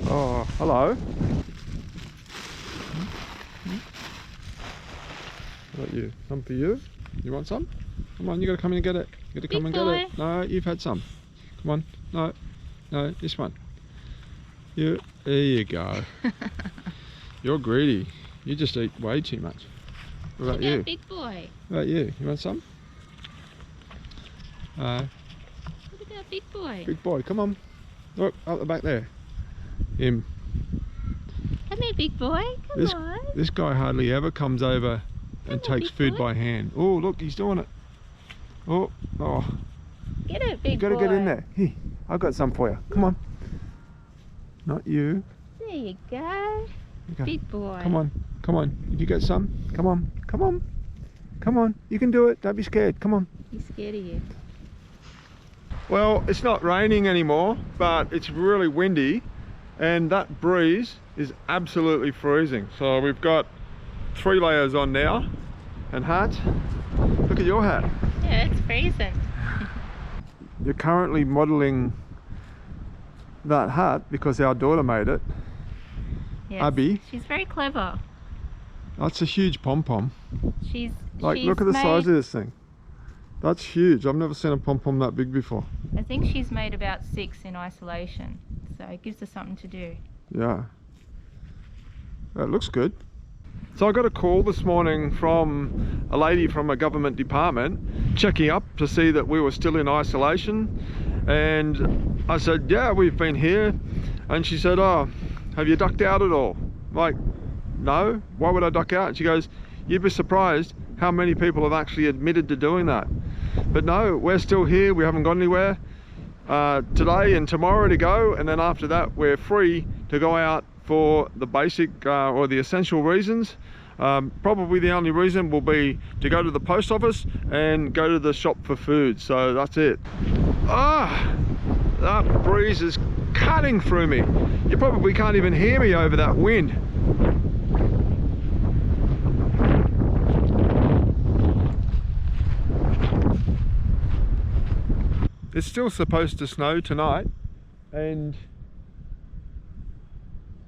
Oh, hello. What about you? Some for you? You want some? Come on, you gotta come in and get it. You gotta come and get it. No, you've had some. Come on. No. No, this one. There you go. You're greedy. You just eat way too much. What about you? Big boy. What about you? You want some? What about big boy? Big boy, come on. Look, up the back there. Him. Come here, big boy. Come on. This guy hardly ever comes over and takes food by hand. Oh, look, he's doing it. Oh. Get it, big boy. You gotta get in there. Here, I've got some for you. Come on. Not you. There you go. Big boy. Come on. Come on. Did you get some? Come on. Come on. Come on. You can do it. Don't be scared. Come on. He's scared of you. Well, it's not raining anymore, but it's really windy, and that breeze is absolutely freezing. So we've got 3 layers on now, and hat. Look at your hat. Yeah, it's freezing. You're currently modelling that hat because our daughter made it. Yes, Abby. She's very clever. That's a huge pom-pom. She's look at the size of this thing. That's huge. I've never seen a pom-pom that big before. I think she's made about 6 in isolation, so it gives her something to do. Yeah. That looks good. So I got a call this morning from a lady from a government department checking up to see that we were still in isolation, and I said, yeah, we've been here. And she said, oh, have you ducked out at all? I'm like, no, why would I duck out? And she goes, you'd be surprised how many people have actually admitted to doing that. But no, we're still here, we haven't gone anywhere. Today and tomorrow to go, and then after that we're free to go out for the basic or the essential reasons. Probably the only reason will be to go to the post office and go to the shop for food. So that's it. That breeze is cutting through me. You probably can't even hear me over that wind. It's still supposed to snow tonight, and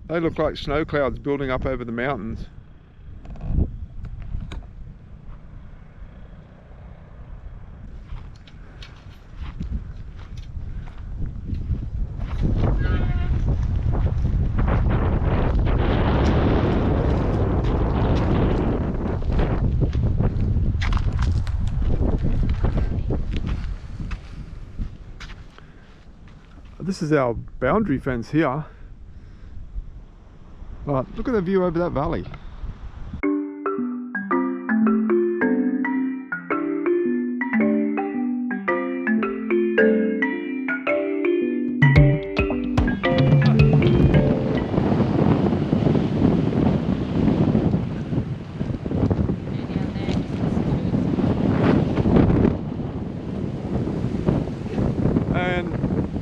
they look like snow clouds building up over the mountains. This is our boundary fence here, but look at the view over that valley.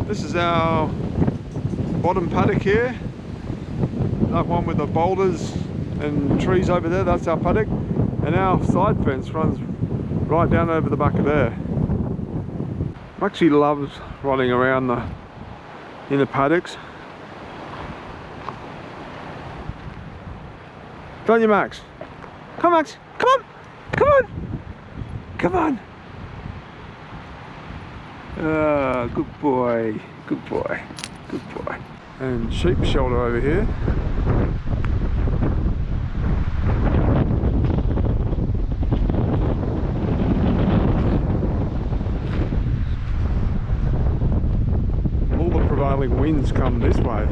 This is our bottom paddock here. That one with the boulders and trees over there, that's our paddock. And our side fence runs right down over the back of there. Maxie loves running around in the paddocks. Don't you, Max? Come on, Max, come on, come on, come on. Good boy, good boy, good boy. And sheep shelter over here. All the prevailing winds come this way,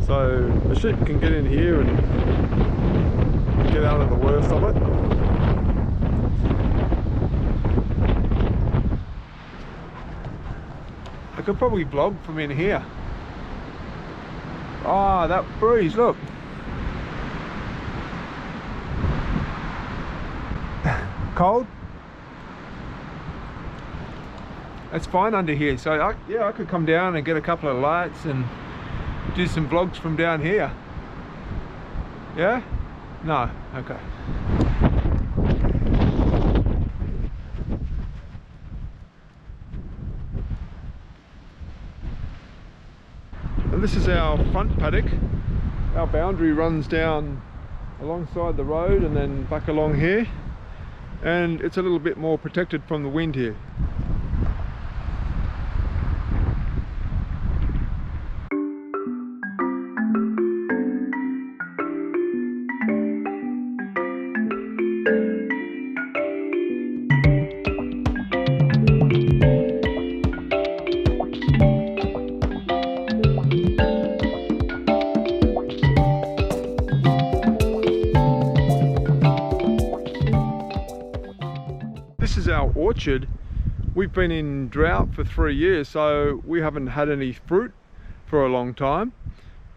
so the sheep can get in here and get out of the worst of it. I could probably vlog from in here. Ah, that breeze, look. Cold? It's fine under here, so I could come down and get a couple of lights and do some vlogs from down here. Yeah? No? Okay. And this is our front paddock. Our boundary runs down alongside the road and then back along here, and it's a little bit more protected from the wind here. This is our orchard. We've been in drought for 3 years, so we haven't had any fruit for a long time.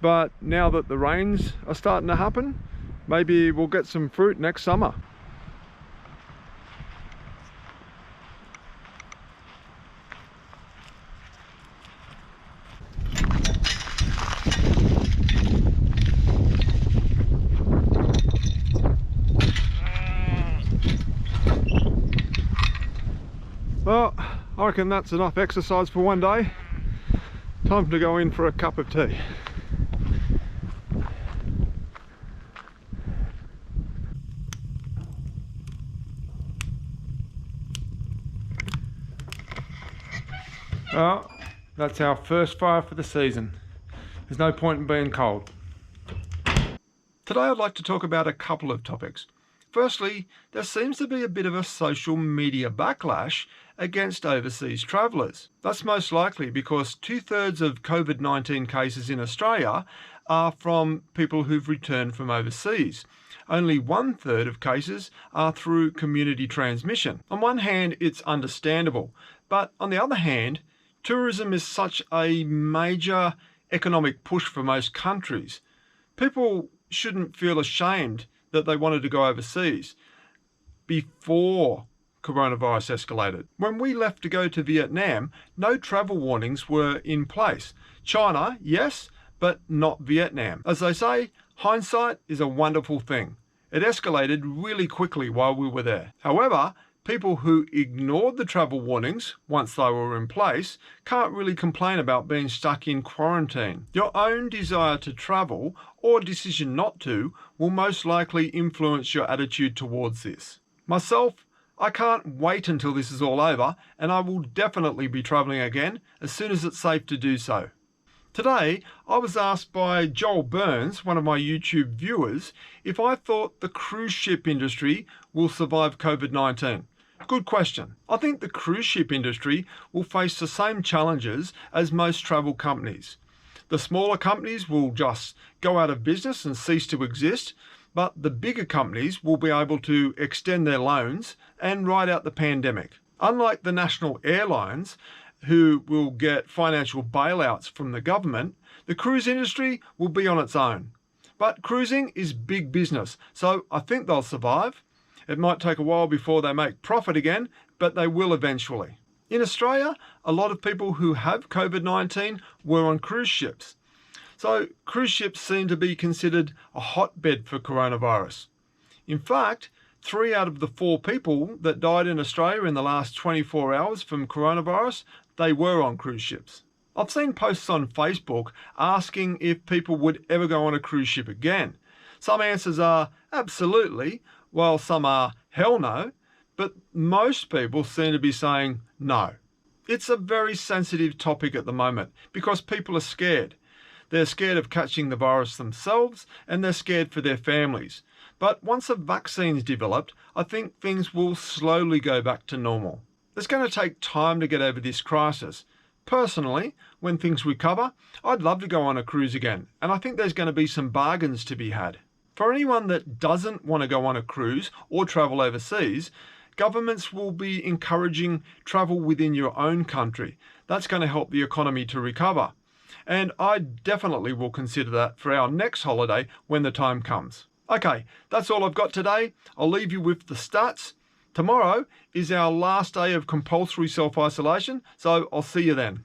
But now that the rains are starting to happen, maybe we'll get some fruit next summer. Well, I reckon that's enough exercise for one day. Time to go in for a cup of tea. Well, that's our first fire for the season. There's no point in being cold. Today I'd like to talk about a couple of topics. Firstly, there seems to be a bit of a social media backlash against overseas travellers. That's most likely because 2/3 of COVID-19 cases in Australia are from people who've returned from overseas. Only 1/3 of cases are through community transmission. On one hand, it's understandable, but on the other hand, tourism is such a major economic push for most countries. People shouldn't feel ashamed that they wanted to go overseas before coronavirus escalated. When we left to go to Vietnam, no travel warnings were in place. China, yes, but not Vietnam. As they say, hindsight is a wonderful thing. It escalated really quickly while we were there. However, people who ignored the travel warnings once they were in place can't really complain about being stuck in quarantine. Your own desire to travel or decision not to will most likely influence your attitude towards this. Myself, I can't wait until this is all over, and I will definitely be travelling again as soon as it's safe to do so. Today, I was asked by Joel Burns, one of my YouTube viewers, if I thought the cruise ship industry will survive COVID-19. Good question. I think the cruise ship industry will face the same challenges as most travel companies. The smaller companies will just go out of business and cease to exist, but the bigger companies will be able to extend their loans and ride out the pandemic. Unlike the national airlines, who will get financial bailouts from the government, the cruise industry will be on its own. But cruising is big business, so I think they'll survive. It might take a while before they make profit again, but they will eventually. In Australia, a lot of people who have COVID-19 were on cruise ships. So cruise ships seem to be considered a hotbed for coronavirus. In fact, 3 out of the 4 people that died in Australia in the last 24 hours from coronavirus, they were on cruise ships. I've seen posts on Facebook asking if people would ever go on a cruise ship again. Some answers are absolutely, while some are hell no, but most people seem to be saying no. It's a very sensitive topic at the moment because people are scared. They're scared of catching the virus themselves and they're scared for their families. But once a vaccine's developed, I think things will slowly go back to normal. It's going to take time to get over this crisis. Personally, when things recover, I'd love to go on a cruise again, and I think there's going to be some bargains to be had. For anyone that doesn't want to go on a cruise or travel overseas, governments will be encouraging travel within your own country. That's going to help the economy to recover. And I definitely will consider that for our next holiday when the time comes. Okay, that's all I've got today. I'll leave you with the stats. Tomorrow is our last day of compulsory self-isolation, so I'll see you then.